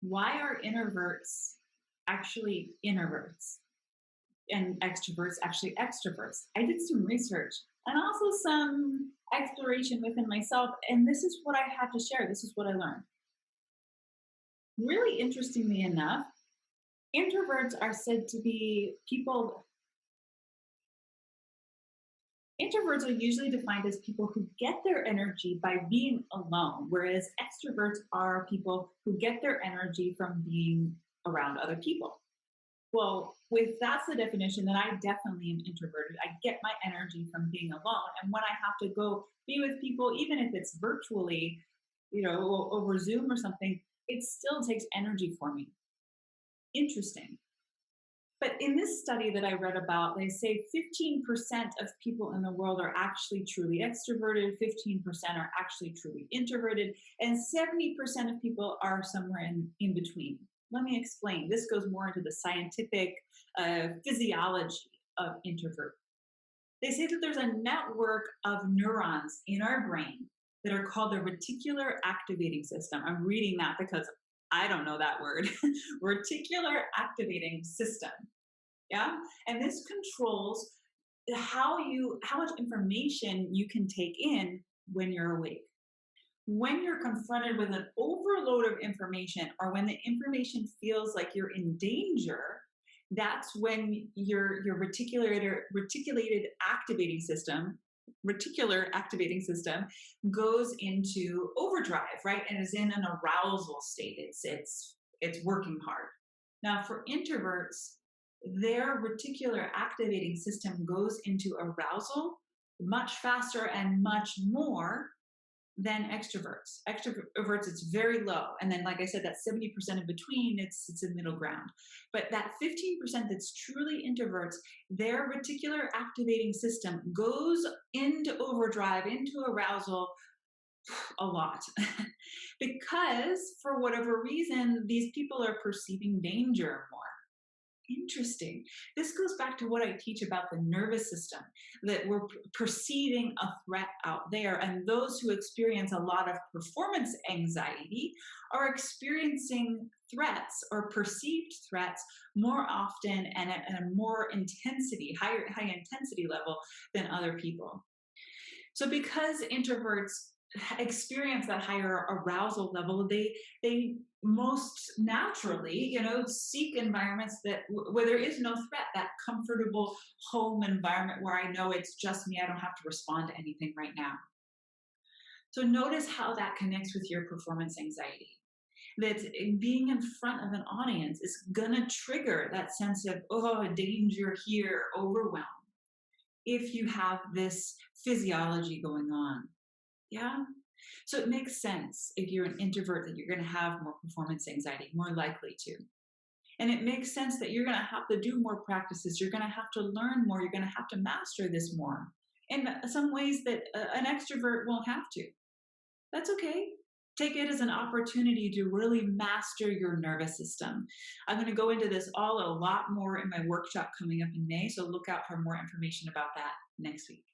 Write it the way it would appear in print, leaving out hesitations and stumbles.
Why are introverts actually introverts and extroverts actually extroverts? I did some research and also some exploration within myself, and this is what I have to share. This is what I learned. Really interestingly enough, introverts are said to be people. Introverts are usually defined as people who get their energy by being alone, whereas extroverts are people who get their energy from being around other people. Well, with that's the definition, then I definitely am introverted. I get my energy from being alone. And when I have to go be with people, even if it's virtually, over Zoom or something, it still takes energy for me. Interesting. But in this study that I read about, they say 15% of people in the world are actually truly extroverted, 15% are actually truly introverted, and 70% of people are somewhere in between. Let me explain. This goes more into the scientific physiology of introvert. They say that there's a network of neurons in our brain that are called the reticular activating system. I'm reading that because I don't know that word. Reticular activating system. Yeah. And this controls how much information you can take in when you're awake. When you're confronted with an overload of information or when the information feels like you're in danger, that's when your reticulated activating system reticular activating system goes into overdrive, right, and is in an arousal state. It's working hard. Now for introverts, their reticular activating system goes into arousal much faster and much more than extroverts. Extroverts, it's very low. And then, like I said, that 70% in between, it's a middle ground. But that 15% that's truly introverts, their reticular activating system goes into overdrive, into arousal a lot. Because for whatever reason, these people are perceiving danger more. Interesting. This goes back to what I teach about the nervous system, that we're perceiving a threat out there. And those who experience a lot of performance anxiety are experiencing threats or perceived threats more often and at a more intensity, high intensity level than other people. So because introverts experience that higher arousal level, they most naturally, seek environments that where there is no threat, that comfortable home environment where I know it's just me, I don't have to respond to anything right now. So notice how that connects with your performance anxiety. That being in front of an audience is gonna trigger that sense of, oh, danger here, overwhelm, if you have this physiology going on. Yeah. So it makes sense if you're an introvert that you're going to have more performance anxiety, more likely to. And it makes sense that you're going to have to do more practices. You're going to have to learn more. You're going to have to master this more in some ways that an extrovert won't have to. That's okay. Take it as an opportunity to really master your nervous system. I'm going to go into this all a lot more in my workshop coming up in May. So look out for more information about that next week.